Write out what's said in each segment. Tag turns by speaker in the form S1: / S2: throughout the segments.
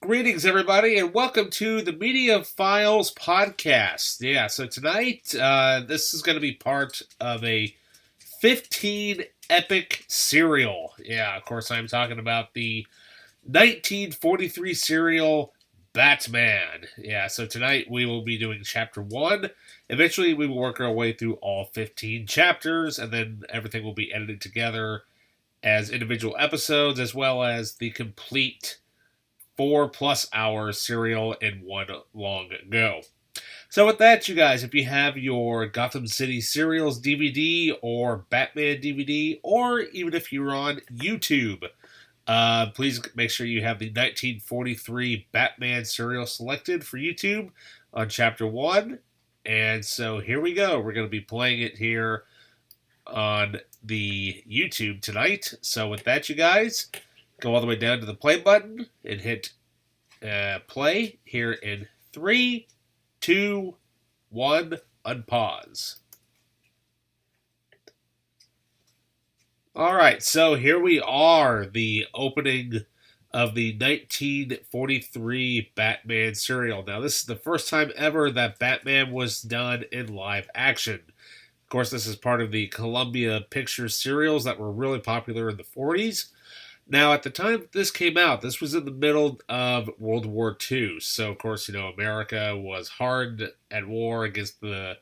S1: Greetings, everybody, and welcome to the Media Files podcast. Yeah, so tonight, this is going to be part of a 15 epic serial. Yeah, of course, I'm talking about the 1943 serial Batman. Yeah, so tonight we will be doing chapter 1. Eventually, we will work our way through all 15 chapters, and then everything will be edited together as individual episodes, as well as the complete 4+ hour serial in one long go. So with that, you guys, if you have your Gotham City Serials DVD or Batman DVD, or even if you're on YouTube, please make sure you have the 1943 Batman serial selected for YouTube on Chapter 1. And so here we go. We're going to be playing it here on the YouTube tonight. So with that, you guys, go all the way down to the play button and hit play here in 3, 2, 1, unpause. Alright, so here we are, the opening of the 1943 Batman serial. Now, this is the first time ever that Batman was done in live action. Of course, this is part of the Columbia Pictures serials that were really popular in the 40s. Now, at the time this came out, this was in the middle of World War II. So, of course, America was hard at war against the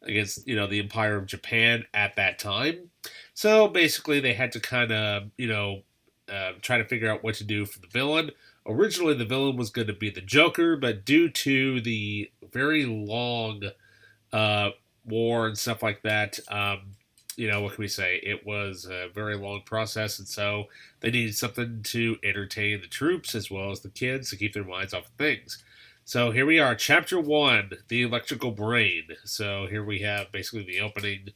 S1: Empire of Japan at that time. So, basically, they had to kind of, try to figure out what to do for the villain. Originally, the villain was going to be the Joker, but due to the very long war and stuff like that, what can we say? It was a very long process, and so they needed something to entertain the troops as well as the kids to keep their minds off of things. So here we are, Chapter 1, The Electrical Brain. So here we have basically the opening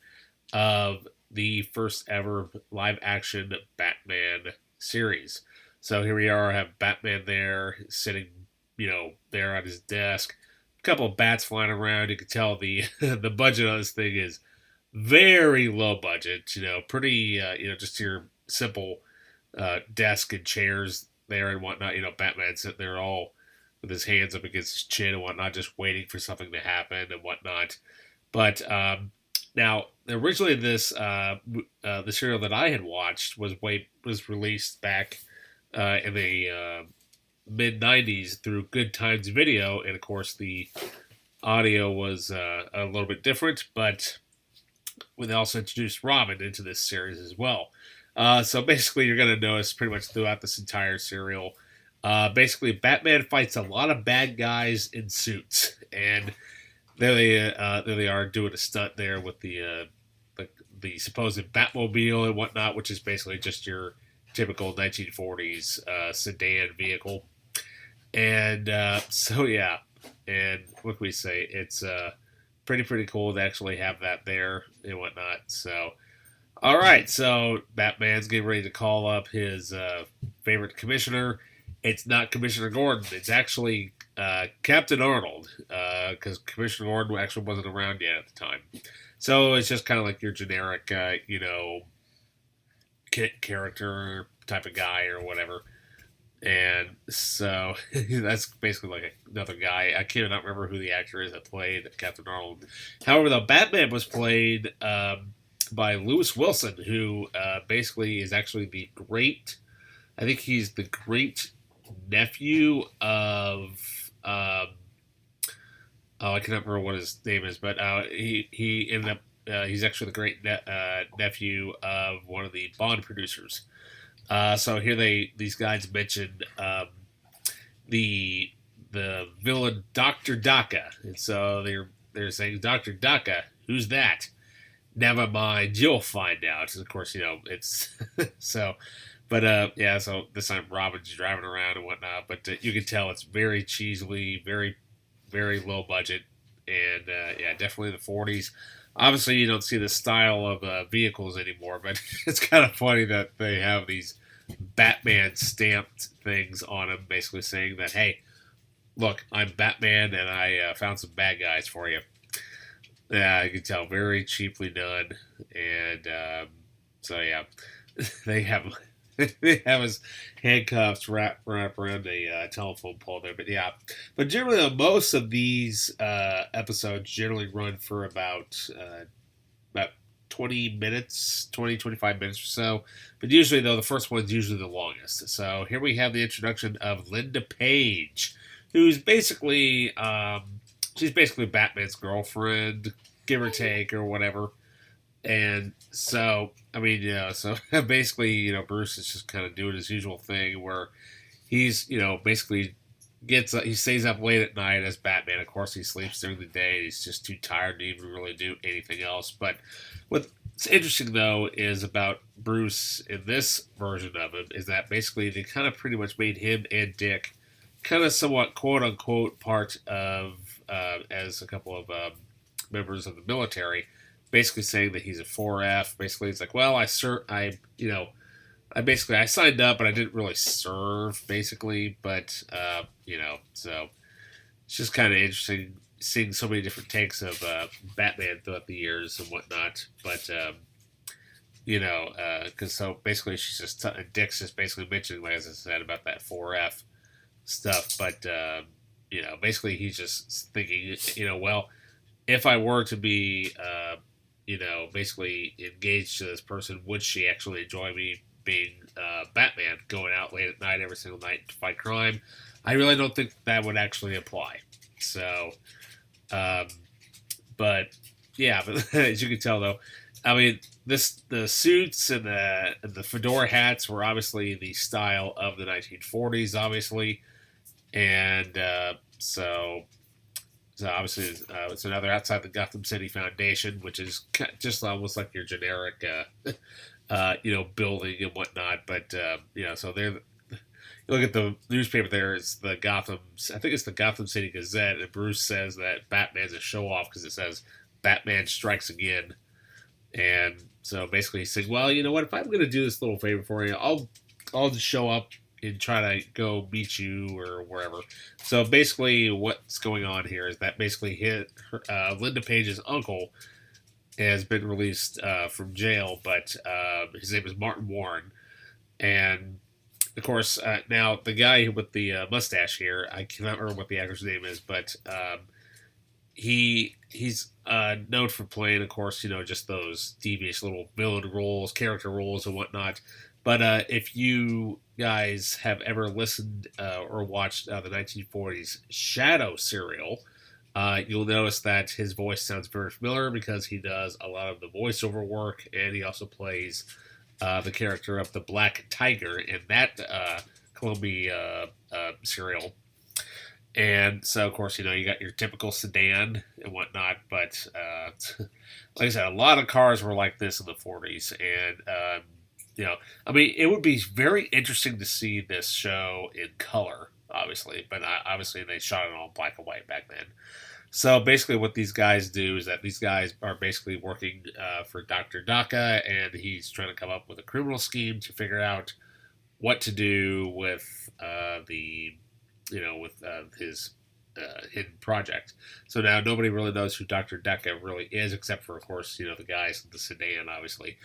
S1: of the first ever live-action Batman series. So here we are, I have Batman there, sitting, there on his desk. A couple of bats flying around. You can tell the the budget on this thing is very low budget, pretty, just your simple desk and chairs there and whatnot. Batman sitting there all with his hands up against his chin and whatnot, just waiting for something to happen and whatnot. But now, originally, this the serial that I had watched was released back in the mid '90s through Good Times Video, and of course the audio was a little bit different, but they also introduced Robin into this series as well. So basically, you're going to notice pretty much throughout this entire serial, basically Batman fights a lot of bad guys in suits, and there they are doing a stunt there with the supposed Batmobile and whatnot, which is basically just your typical 1940s sedan vehicle. And so yeah, and what can we say? It's pretty cool to actually have that there and whatnot. So, all right, so Batman's getting ready to call up his favorite commissioner. It's not Commissioner Gordon. It's actually Captain Arnold, because Commissioner Gordon actually wasn't around yet at the time. So it's just kind of like your generic, character type of guy or whatever. And so that's basically like another guy. I cannot remember who the actor is that played Captain Arnold. However, the Batman was played by Lewis Wilson, who basically is actually I think he's the great nephew of, I cannot remember what his name is, but he ended up, he's actually the great nephew of one of the Bond producers. So here these guys mentioned the villain Dr. Daka, and so they're saying, Dr. Daka, who's that? Never mind, you'll find out. And of course, it's so. But yeah, so this time Robin's driving around and whatnot, but you can tell it's very cheesily, very very low budget, and yeah, definitely the 40s. Obviously, you don't see the style of vehicles anymore, but it's kind of funny that they have these Batman stamped things on them, basically saying that, hey, look, I'm Batman, and I found some bad guys for you. Yeah, you can tell, very cheaply done, and so yeah, they have they have his handcuffs wrapped around a telephone pole there. But yeah, but generally, most of these episodes generally run for about 20 minutes, 20 25 minutes or so. But usually, though, the first one's usually the longest. So here we have the introduction of Linda Page, who's basically she's basically Batman's girlfriend, give or take, or whatever. And so, I mean, so basically, Bruce is just kind of doing his usual thing where he's, basically he stays up late at night as Batman. Of course, he sleeps during the day. He's just too tired to even really do anything else. But what's interesting, though, is about Bruce in this version of him is that basically they kind of pretty much made him and Dick kind of somewhat quote unquote part of, as a couple of members of the military, basically saying that he's a 4F. Basically, it's like, well, I signed up, but I didn't really serve, basically. But so it's just kind of interesting seeing so many different takes of Batman throughout the years and whatnot. But because so basically she's just Dick's just basically mentioning, like as I said, about that 4F stuff. But basically he's just thinking, well, if I were to be basically engaged to this person, would she actually enjoy me being Batman, going out late at night every single night to fight crime? I really don't think that would actually apply. So, but yeah, but as you can tell, though, I mean, the suits and the fedora hats were obviously the style of the 1940s, obviously, and so obviously, it's another outside the Gotham City Foundation, which is just almost like your generic, building and whatnot. But so you look at the newspaper there. It's the I think it's the Gotham City Gazette, and Bruce says that Batman's a show off because it says Batman strikes again. And so basically, he's saying, well, you know what? If I'm going to do this little favor for you, I'll just show up and try to go meet you or wherever. So basically, what's going on here is that basically Linda Page's uncle has been released from jail, but his name is Martin Warren, and of course now the guy with the mustache here, I cannot remember what the actor's name is, but he's known for playing, of course, just those devious little villain roles, character roles, and whatnot. But if you guys have ever listened or watched the 1940s Shadow serial, you'll notice that his voice sounds very familiar because he does a lot of the voiceover work, and he also plays the character of the Black Tiger in that Columbia serial. And so, of course, you got your typical sedan and whatnot, but like I said, a lot of cars were like this in the 40s, and I mean, it would be very interesting to see this show in color, obviously, but obviously they shot it all black and white back then. So basically, what these guys do is that these guys are basically working for Dr. Daka, and he's trying to come up with a criminal scheme to figure out what to do with his hidden project. So now nobody really knows who Dr. Daka really is, except for, of course, the guys in the sedan, obviously.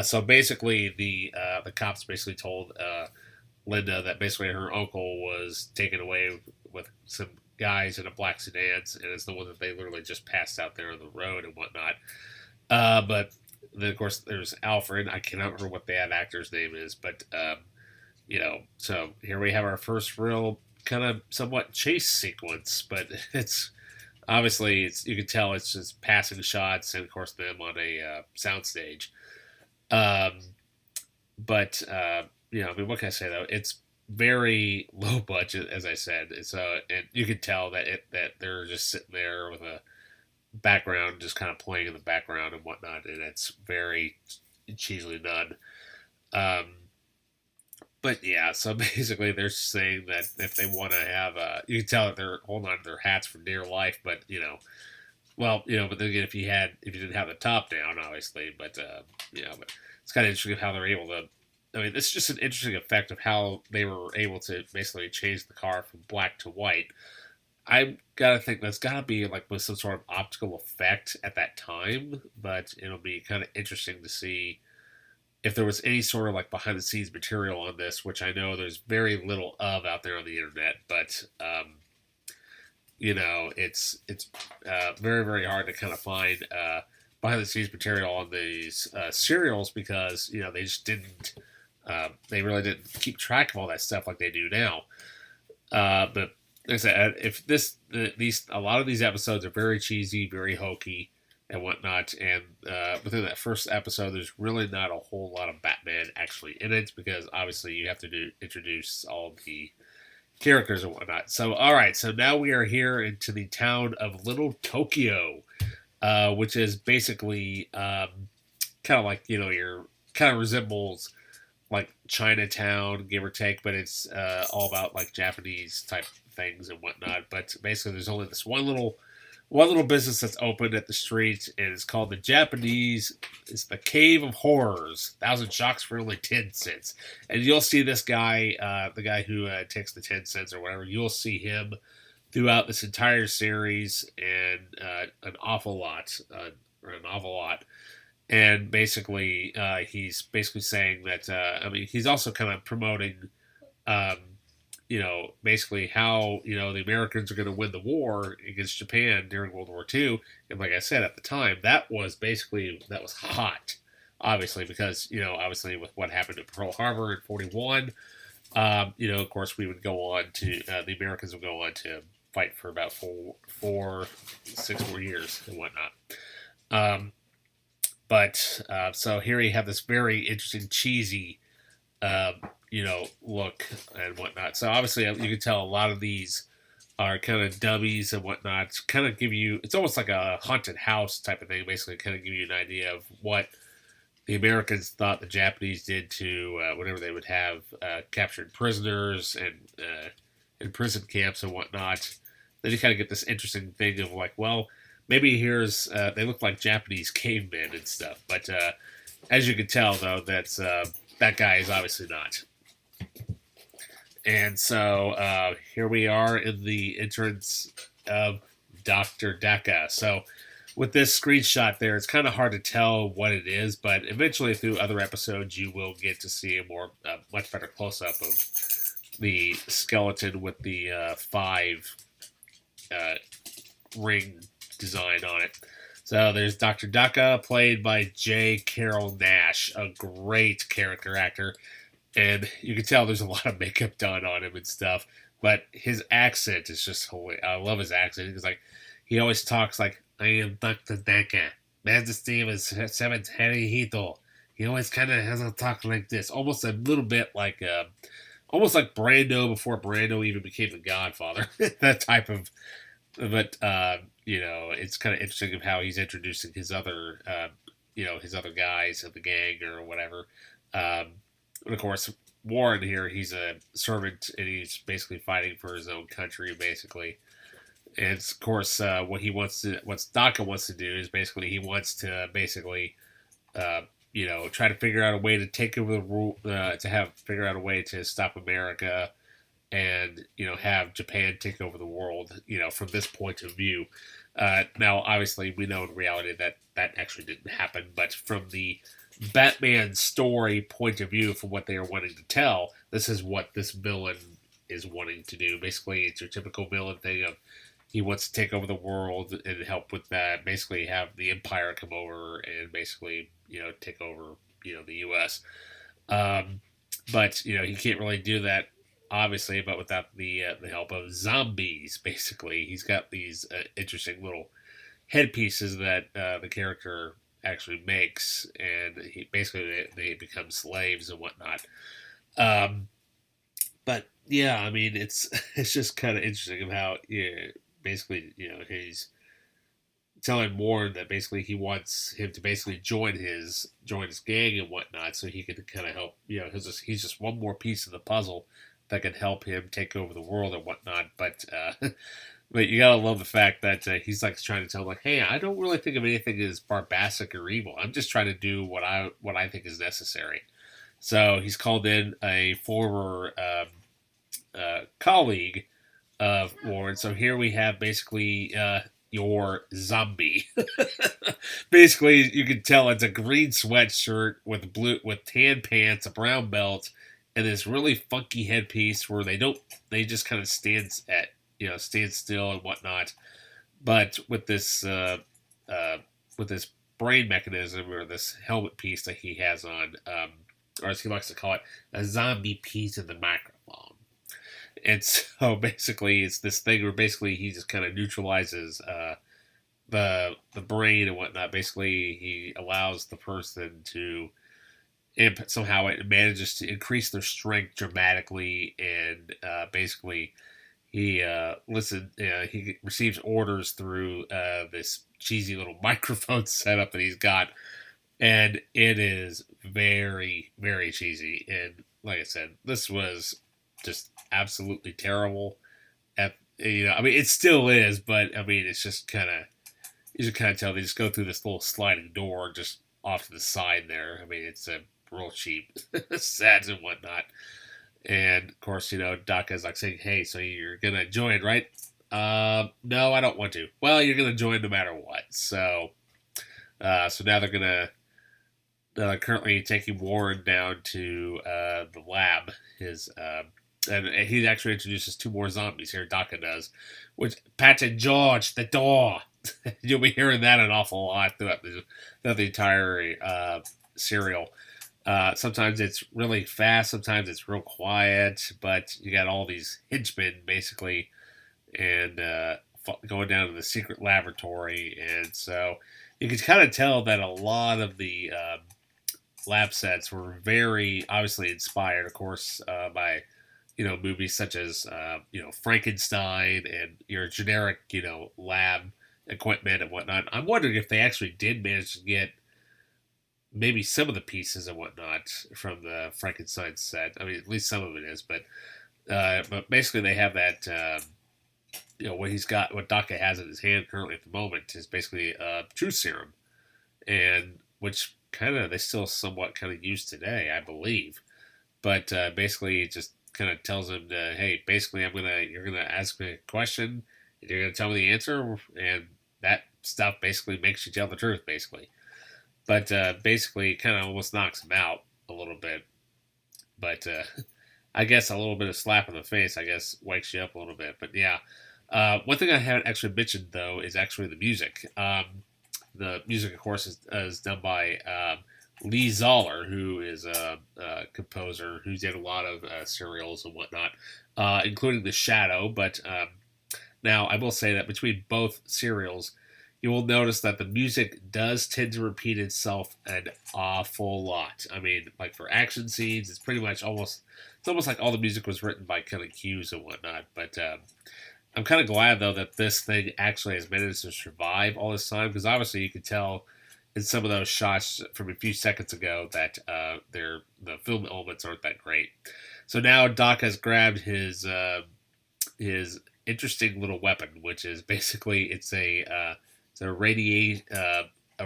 S1: So basically, the cops basically told Linda that basically her uncle was taken away with some guys in a black sedan, and it's the one that they literally just passed out there on the road and whatnot. But then, of course, there's Alfred. I cannot remember what that actor's name is, but so here we have our first real kind of somewhat chase sequence, but it's obviously you can tell it's just passing shots and of course them on a soundstage. But I mean, what can I say though? It's very low budget, as I said. So and you can tell that they're just sitting there with a background, just kind of playing in the background and whatnot, and it's very cheesily done. But yeah, so basically they're saying that if they want to have you can tell that they're holding on to their hats for dear life, but but then again, if you didn't have the top down, obviously, but but it's kind of interesting how they're able to. I mean, it's just an interesting effect of how they were able to basically change the car from black to white. I gotta think that's gotta be like with some sort of optical effect at that time, but it'll be kind of interesting to see if there was any sort of like behind the scenes material on this, which I know there's very little of out there on the internet, but it's very very hard to kind of find behind the scenes material on these serials because they just didn't they really didn't keep track of all that stuff like they do now. But like I said, if these a lot of these episodes are very cheesy, very hokey, and whatnot. And within that first episode, there's really not a whole lot of Batman actually in it because obviously you have to introduce all the characters and whatnot. So, all right, so now we are here into the town of Little Tokyo, which is basically kind of like your kind of resembles like Chinatown, give or take, but it's all about like Japanese type things and whatnot. But basically, there's only this one little business that's open at the street, and it's called it's the Cave of Horrors. 1,000 shocks for only 10 cents. And you'll see this guy, the guy who takes the 10 cents or whatever, you'll see him throughout this entire series and an awful lot. And basically, he's basically saying that, he's also kind of promoting, basically how, the Americans are going to win the war against Japan during World War II. And like I said, at the time, that was hot, obviously, because, obviously with what happened at Pearl Harbor in 41, of course, we would go on to, the Americans would go on to fight for about 6 more years and whatnot. So here you have this very interesting, cheesy, look and whatnot. So obviously you can tell a lot of these are kind of dummies and whatnot. Kind of give you, it's almost like a haunted house type of thing, basically kind of give you an idea of what the Americans thought the Japanese did to whenever they would have captured prisoners and in prison camps and whatnot. Then you kind of get this interesting thing of like, well, maybe they look like Japanese cavemen and stuff. But as you can tell, though, that guy is obviously not. And so here we are in the entrance of Dr. Daka. So with this screenshot there, it's kind of hard to tell what it is, but eventually through other episodes, you will get to see a much better close-up of the skeleton with the 5 ring design on it. So there's Dr. Daka, played by J. Carrol Naish, a great character actor. And you can tell there's a lot of makeup done on him and stuff. But his accent is just hilarious. I love his accent. He's like, he always talks like, I am Dr. Daka, Majesty of his 7th Harry Hito. He always kind of has a talk like this. Almost a little bit like, almost like Brando before Brando even became the Godfather. That type of, but, it's kind of interesting of how he's introducing his other guys of the gang or whatever. And of course, Warren here, he's a servant and he's basically fighting for his own country, basically. And of course, what Daka wants to do is basically he wants to try to figure out a way to take over the rule, figure out a way to stop America and, have Japan take over the world, from this point of view. Now, obviously, we know in reality that actually didn't happen, but from the Batman story point of view, from what they are wanting to tell, this is what this villain is wanting to do. Basically, it's your typical villain thing of he wants to take over the world and help with that, basically have the Empire come over and basically, take over, the U.S. But, he can't really do that, obviously, but without the help of zombies, basically. He's got these interesting little headpieces that the character actually makes, and they become slaves and whatnot. But yeah, it's just kind of interesting of how basically he's telling Warren that basically he wants him to basically join his gang and whatnot, so he can kind of help. He's just one more piece of the puzzle that can help him take over the world and whatnot. But but you gotta love the fact that he's like trying to tell him like, hey, I don't really think of anything as barbaric or evil. I'm just trying to do what I think is necessary. So he's called in a former colleague of Warren. So here we have basically your zombie. Basically, you can tell it's a green sweatshirt with tan pants, a brown belt, and this really funky headpiece where they just kind of stand still and whatnot. But uh, with this brain mechanism or this helmet piece that he has on, or as he likes to call it, a zombie piece of the microphone. And so basically, it's this thing where basically he just kind of neutralizes the brain and whatnot. Basically, he allows the person to somehow it manages to increase their strength dramatically, and basically he receives orders through this cheesy little microphone setup that he's got, and it is very, very cheesy. And like I said, this was just absolutely terrible. I mean, it still is, but I mean, it's just kind of you just kind of tell they just go through this little sliding door just off to the side there. I mean, it's a real cheap sets and whatnot. And of course, Doc is like saying, "Hey, so you're gonna join, right?" No, I don't want to. Well, you're gonna join no matter what. So now they're gonna currently taking Warren down to the lab. And he actually introduces two more zombies here. Doc does, which Pat and George the door. You'll be hearing that an awful lot throughout the entire serial. Sometimes it's really fast, sometimes it's real quiet, but you got all these henchmen basically, and going down to the secret laboratory, and so you can kind of tell that a lot of the lab sets were very obviously inspired, of course, by movies such as Frankenstein and your generic lab equipment and whatnot. I'm wondering if they actually did manage to get maybe some of the pieces and whatnot from the Frankenstein set. I mean, at least some of it is, but basically they have that. What Daka has in his hand currently at the moment is basically truth serum, and which kind of they still somewhat kind of use today, I believe. But basically, it just kind of tells him to, hey, basically, you're gonna ask me a question, and you're gonna tell me the answer, and that stuff basically makes you tell the truth, basically. But basically, kind of almost knocks him out a little bit. But I guess a little bit of slap in the face, I guess, wakes you up a little bit. But yeah, one thing I haven't actually mentioned though is actually the music. The music, of course, is done by Lee Zoller, who is a composer who's did a lot of serials and whatnot, including The Shadow. But now I will say that between both serials, you will notice that the music does tend to repeat itself an awful lot. I mean, like for action scenes, it's almost like all the music was written by kind of cues and whatnot. But I'm kind of glad though that this thing actually has managed to survive all this time, because obviously you could tell in some of those shots from a few seconds ago that the film elements aren't that great. So now Doc has grabbed his interesting little weapon, which is basically it's a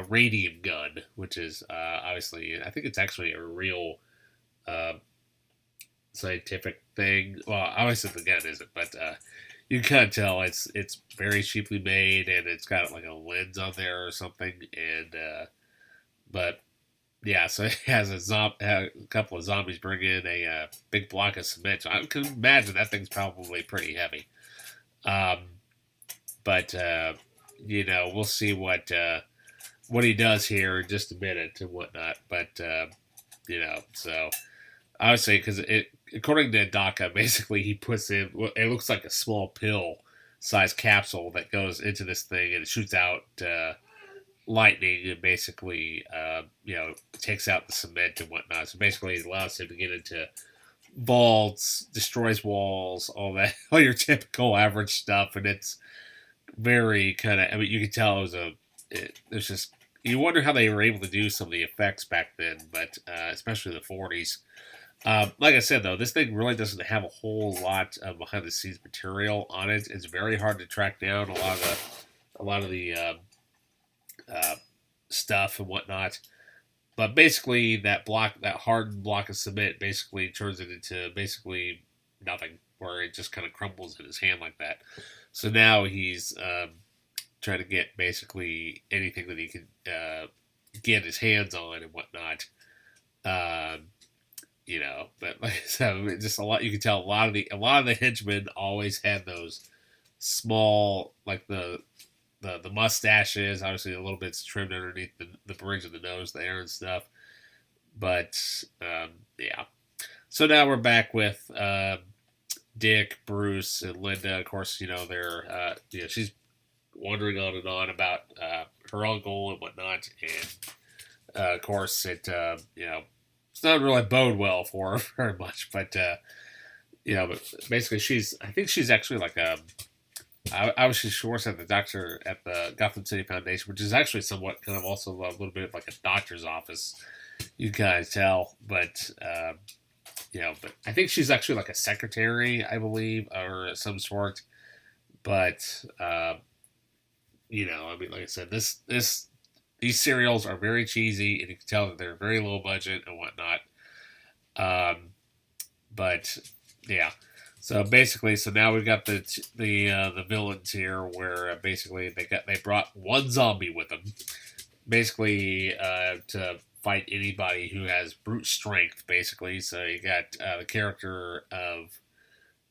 S1: radium gun, which is obviously I think it's actually a real scientific thing. Well, obviously the gun isn't, but you can kind of tell it's very cheaply made, and it's got like a lens on there or something. And but yeah, so it has a couple of zombies bring in a big block of cement. So I can imagine that thing's probably pretty heavy. But we'll see what he does here in just a minute and whatnot. But so obviously, because according to Daka, basically he puts in it looks like a small pill sized capsule that goes into this thing and it shoots out lightning and basically takes out the cement and whatnot. So basically, it allows him to get into vaults, destroys walls, all that, all your typical average stuff, and it's very kind of. I mean, you can tell there's just you wonder how they were able to do some of the effects back then, but especially the 40s. Like I said, though, this thing really doesn't have a whole lot of behind-the-scenes material on it. It's very hard to track down a lot of the stuff and whatnot. But basically, that hardened block of cement, basically turns it into basically nothing, where it just kind of crumbles in his hand like that. So now he's trying to get basically anything that he can get his hands on and whatnot. Um, but like I said, just a lot. You can tell a lot of the henchmen always had those small, like the mustaches. Obviously, a little bit's trimmed underneath the bridge of the nose there and stuff. But yeah. So now we're back with Dick, Bruce, and Linda. Of course, they're she's wandering on and on about her uncle and whatnot, and of course it's not really bode well for her very much. But but basically I think she's actually like obviously she works at the Gotham City Foundation, which is actually somewhat kind of also a little bit like a doctor's office. You can kind of tell, but but I think she's actually like a secretary, I believe, or some sort. But I mean, like I said, these serials are very cheesy, and you can tell that they're very low budget and whatnot. But yeah, so basically, now we've got the villains here, where basically they brought one zombie with them, basically to fight anybody who has brute strength, basically. So you got the character of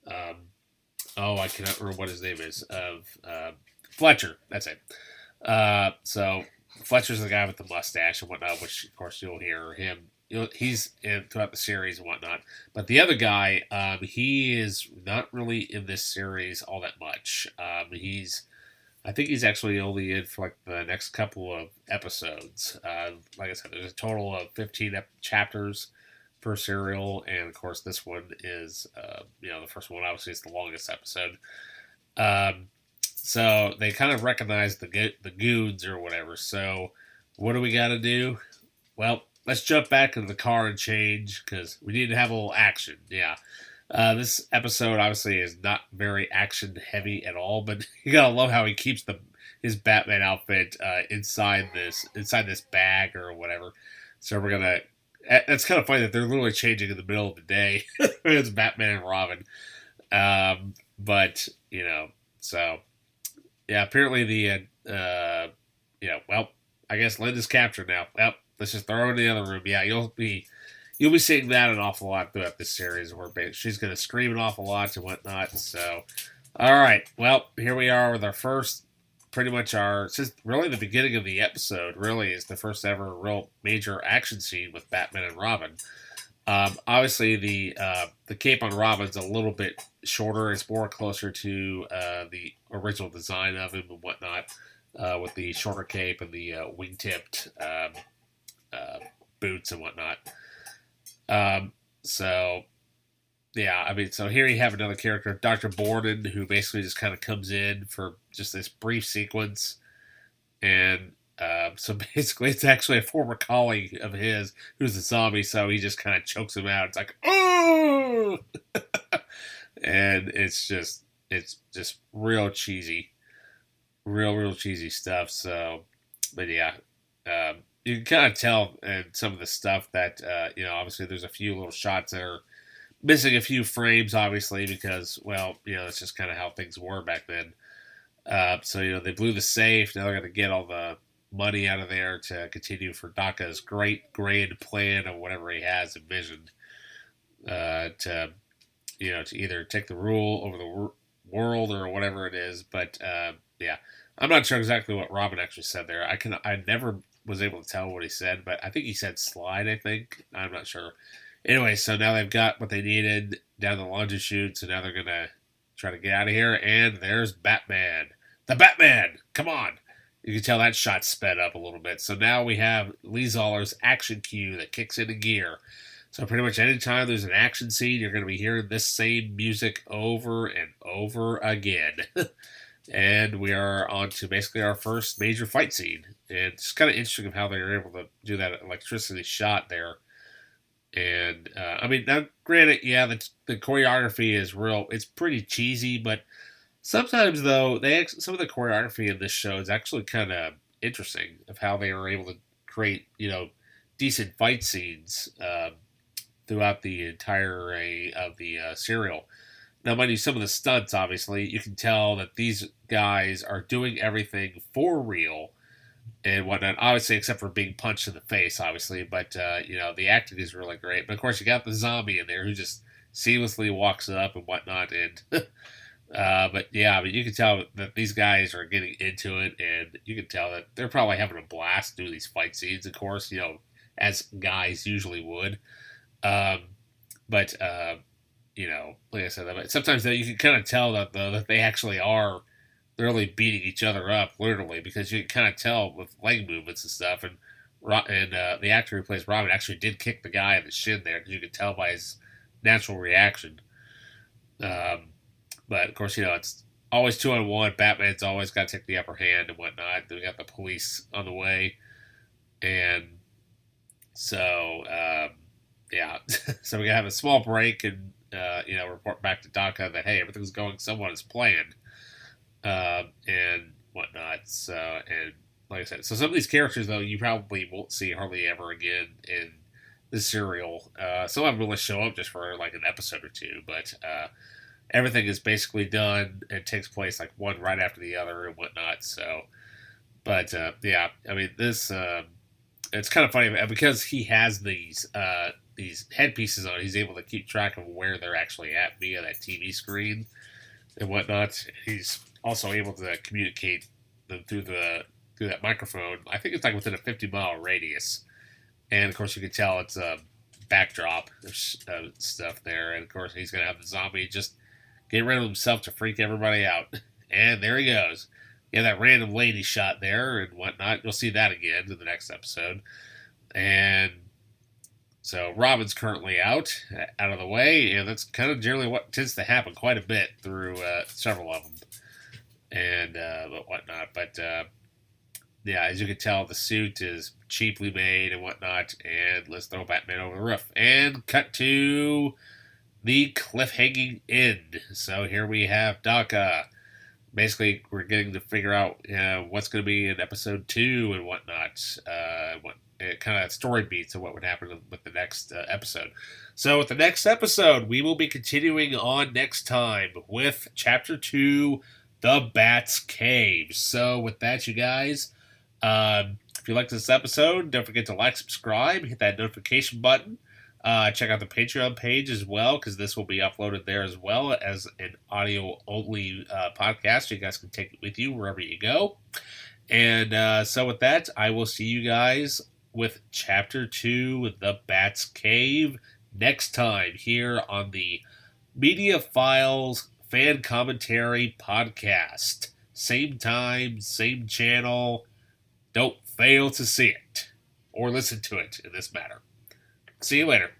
S1: I cannot remember what his name is, of Fletcher. That's it. So Fletcher's the guy with the mustache and whatnot, which of course you'll hear him. He's in throughout the series and whatnot. But the other guy, he is not really in this series all that much. I think he's actually only in for like the next couple of episodes. Like I said, there's a total of 15 chapters per serial, and of course this one is, the first one obviously is the longest episode. So they kind of recognize the goons or whatever. So what do we got to do? Well, let's jump back into the car and change, because we need to have a little action. Yeah. This episode obviously is not very action heavy at all, but you gotta love how he keeps his Batman outfit inside this bag or whatever. So we're gonna. It's kind of funny that they're literally changing in the middle of the day. It's Batman and Robin, but so yeah. Apparently well, I guess Linda's captured now. Well, let's just throw her in the other room. Yeah, you'll be seeing that an awful lot throughout this series, where she's going to scream an awful lot and whatnot. So, all right. Well, here we are with our first, since really the beginning of the episode, really is the first ever real major action scene with Batman and Robin. Obviously, the cape on Robin's a little bit shorter. It's more closer to the original design of him and whatnot, with the shorter cape and the wing-tipped boots and whatnot. So here you have another character, Dr. Borden, who basically just kind of comes in for just this brief sequence. And so basically it's actually a former colleague of his who's a zombie, so he just kind of chokes him out. It's like, oh! And it's just real cheesy. Real cheesy stuff. So, but yeah, you can kind of tell in some of the stuff that, obviously there's a few little shots that are missing a few frames, obviously, because, well, it's just kind of how things were back then. So, they blew the safe. Now they're going to get all the money out of there to continue for DACA's great grand plan of whatever he has envisioned, to either take the rule over the world or whatever it is. But, yeah, I'm not sure exactly what Robin actually said there. I never was able to tell what he said, but I think he said slide, I think. I'm not sure. Anyway, so now they've got what they needed down the laundry chute, so now they're going to try to get out of here, and there's Batman. The Batman! Come on! You can tell that shot sped up a little bit. So now we have Lee Zoller's action cue that kicks into gear. So pretty much anytime there's an action scene, you're going to be hearing this same music over and over again. And we are on to basically our first major fight scene. And it's kind of interesting of how they were able to do that electricity shot there. And, I mean, now, granted, yeah, the choreography is real. It's pretty cheesy, but sometimes, though, some of the choreography in this show is actually kind of interesting of how they were able to create, decent fight scenes throughout the entire array of the serial. Now, mind you, some of the stunts, obviously, you can tell that these guys are doing everything for real and whatnot. Obviously, except for being punched in the face, obviously. But the acting is really great. But of course, you got the zombie in there who just seamlessly walks up and whatnot. And but yeah, I mean, you can tell that these guys are getting into it, and you can tell that they're probably having a blast doing these fight scenes. Of course, as guys usually would. Um, but like I said, sometimes you can kind of tell that they actually are literally beating each other up, literally, because you can kind of tell with leg movements and stuff. And the actor who plays Robin actually did kick the guy in the shin there, because you could tell by his natural reaction. Um, but of course, it's always 2-on-1. Batman's always got to take the upper hand and whatnot. Then we got the police on the way, and so yeah, so we gotta have a small break and report back to Daka that hey, everything's going somewhat as planned, and whatnot. So, and like I said, so some of these characters though you probably won't see hardly ever again in the serial. Some of them will show up just for like an episode or two, but everything is basically done. It takes place like one right after the other and whatnot. So, but yeah, I mean this. It's kind of funny because he has these headpieces on. He's able to keep track of where they're actually at via that TV screen and whatnot. He's also able to communicate them through that microphone. I think it's like within a 50-mile radius, and of course you can tell it's a backdrop of stuff there. And of course he's gonna have the zombie just get rid of himself to freak everybody out, and there he goes. Yeah, that random lady shot there and whatnot. You'll see that again in the next episode. And so Robin's currently out of the way, and that's kind of generally what tends to happen quite a bit through several of them, and but whatnot. But yeah, as you can tell, the suit is cheaply made and whatnot. And let's throw Batman over the roof and cut to the cliffhanging end. So here we have Daka. Basically, we're getting to figure out what's going to be in episode 2 and whatnot. What kind of story beats of what would happen with the next episode. So, with the next episode, we will be continuing on next time with Chapter 2, The Bat's Cave. So, with that, you guys, if you like this episode, don't forget to like, subscribe, hit that notification button. Check out the Patreon page as well, because this will be uploaded there as well as an audio-only podcast. You guys can take it with you wherever you go. And so with that, I will see you guys with Chapter 2, The Bat's Cave, next time here on the Media Files Fan Commentary Podcast. Same time, same channel. Don't fail to see it or listen to it in this matter. See you later.